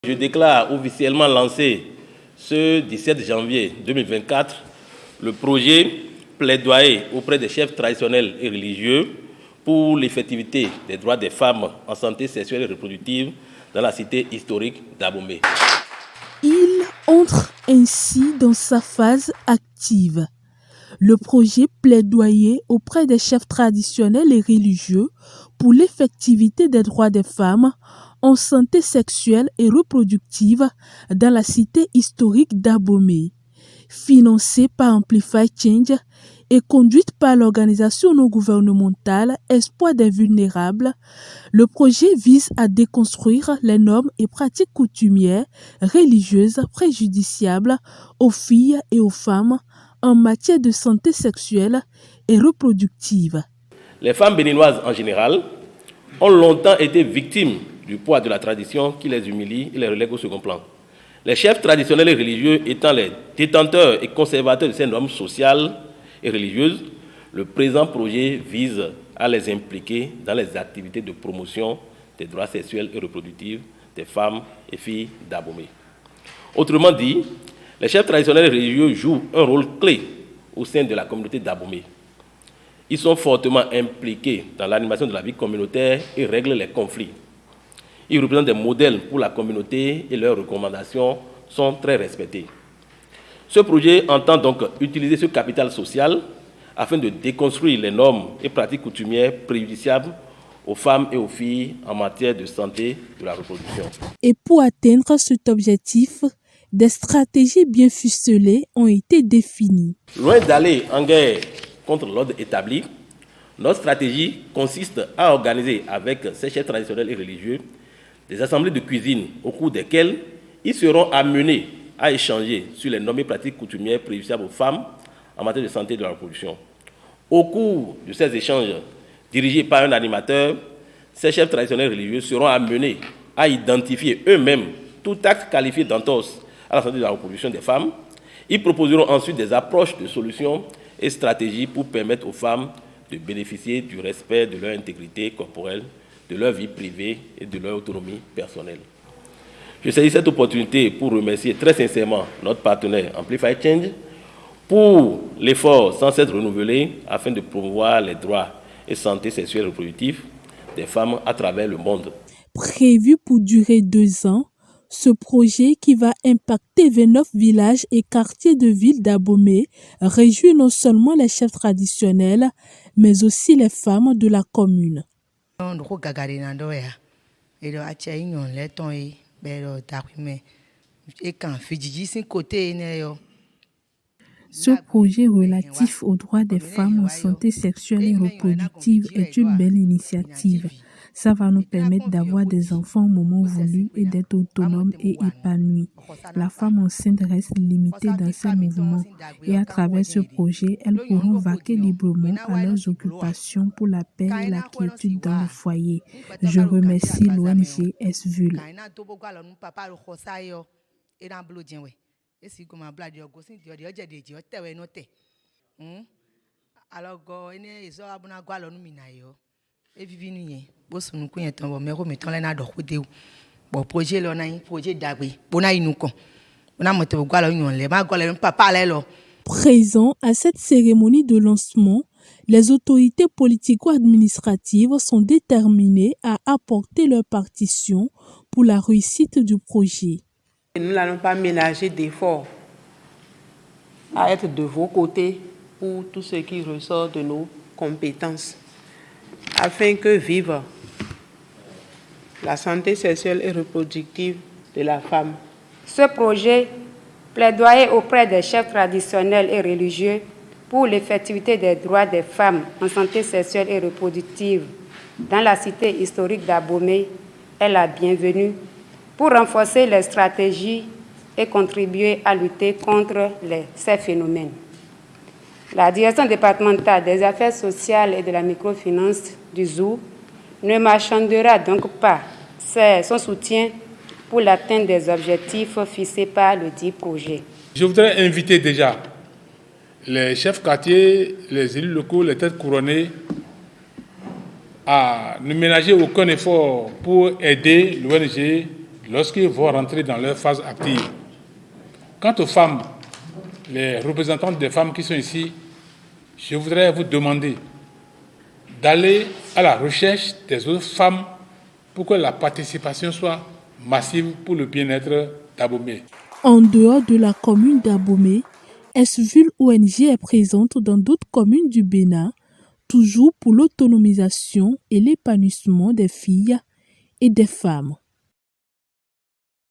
Je déclare officiellement lancé ce 17 janvier 2024 le projet plaidoyer auprès des chefs traditionnels et religieux pour l'effectivité des droits des femmes en santé sexuelle et reproductive dans la cité historique d'Abomey. Il entre ainsi dans sa phase active. Le projet plaidoyer auprès des chefs traditionnels et religieux pour l'effectivité des droits des femmes en santé sexuelle et reproductive dans la cité historique d'Abomey, financé par Amplify Change et conduite par l'organisation non gouvernementale Espoir des vulnérables. Le projet vise à déconstruire les normes et pratiques coutumières religieuses préjudiciables aux filles et aux femmes en matière de santé sexuelle et reproductive. Les femmes béninoises en général ont longtemps été victimes du poids de la tradition qui les humilie et les relègue au second plan. Les chefs traditionnels et religieux étant les détenteurs et conservateurs de ces normes sociales et religieuses, le présent projet vise à les impliquer dans les activités de promotion des droits sexuels et reproductifs des femmes et filles d'Abomey. Autrement dit, les chefs traditionnels et religieux jouent un rôle clé au sein de la communauté d'Abomey. Ils sont fortement impliqués dans l'animation de la vie communautaire et règlent les conflits. Ils représentent des modèles pour la communauté et leurs recommandations sont très respectées. Ce projet entend donc utiliser ce capital social afin de déconstruire les normes et pratiques coutumières préjudiciables aux femmes et aux filles en matière de santé de la reproduction. Et pour atteindre cet objectif, des stratégies bien ficelées ont été définies. Loin d'aller en guerre contre l'ordre établi, notre stratégie consiste à organiser avec ces chefs traditionnels et religieux des assemblées de cuisine au cours desquelles ils seront amenés à échanger sur les normes et pratiques coutumières préjudiciables aux femmes en matière de santé de la reproduction. Au cours de ces échanges dirigés par un animateur, ces chefs traditionnels religieux seront amenés à identifier eux-mêmes tout acte qualifié d'entorse à la santé de la reproduction des femmes. Ils proposeront ensuite des approches de solutions et stratégies pour permettre aux femmes de bénéficier du respect de leur intégrité corporelle, de leur vie privée et de leur autonomie personnelle. Je saisis cette opportunité pour remercier très sincèrement notre partenaire Amplify Change pour l'effort sans cesse renouvelé afin de promouvoir les droits et santé sexuelle et reproductive des femmes à travers le monde. Prévu pour durer 2 ans, ce projet qui va impacter 29 villages et quartiers de ville d'Abomey réjouit non seulement les chefs traditionnels, mais aussi les femmes de la commune. Ce projet relatif aux droits des femmes en santé sexuelle et reproductive est une belle initiative. Ça va nous permettre d'avoir des enfants au moment voulu et d'être autonomes et épanouis. La femme enceinte reste limitée dans ses mouvements et à travers ce projet, elles pourront vaquer librement à leurs occupations pour la paix et la quiétude dans le foyer. Je remercie l'ONG SVUL. Présent à cette cérémonie de lancement, les autorités politico-administratives sont déterminées à apporter leur partition pour la réussite du projet. Nous n'allons pas ménager d'efforts à être de vos côtés pour tout ce qui ressort de nos compétences, afin que vive la santé sexuelle et reproductive de la femme. Ce projet plaidoyer auprès des chefs traditionnels et religieux pour l'effectivité des droits des femmes en santé sexuelle et reproductive dans la cité historique d'Abomey est la bienvenue pour renforcer les stratégies et contribuer à lutter contre ces phénomènes. La direction départementale des affaires sociales et de la microfinance du ZOU ne marchandera donc pas son soutien pour l'atteinte des objectifs fixés par le dit projet. Je voudrais inviter déjà les chefs quartiers, les élus locaux, les têtes couronnées à ne ménager aucun effort pour aider l'ONG lorsqu'ils vont rentrer dans leur phase active. Quant aux femmes, les représentantes des femmes qui sont ici, je voudrais vous demander d'aller à la recherche des autres femmes pour que la participation soit massive pour le bien-être d'Abomey. En dehors de la commune d'Abomey, SVUL ONG est présente dans d'autres communes du Bénin, toujours pour l'autonomisation et l'épanouissement des filles et des femmes.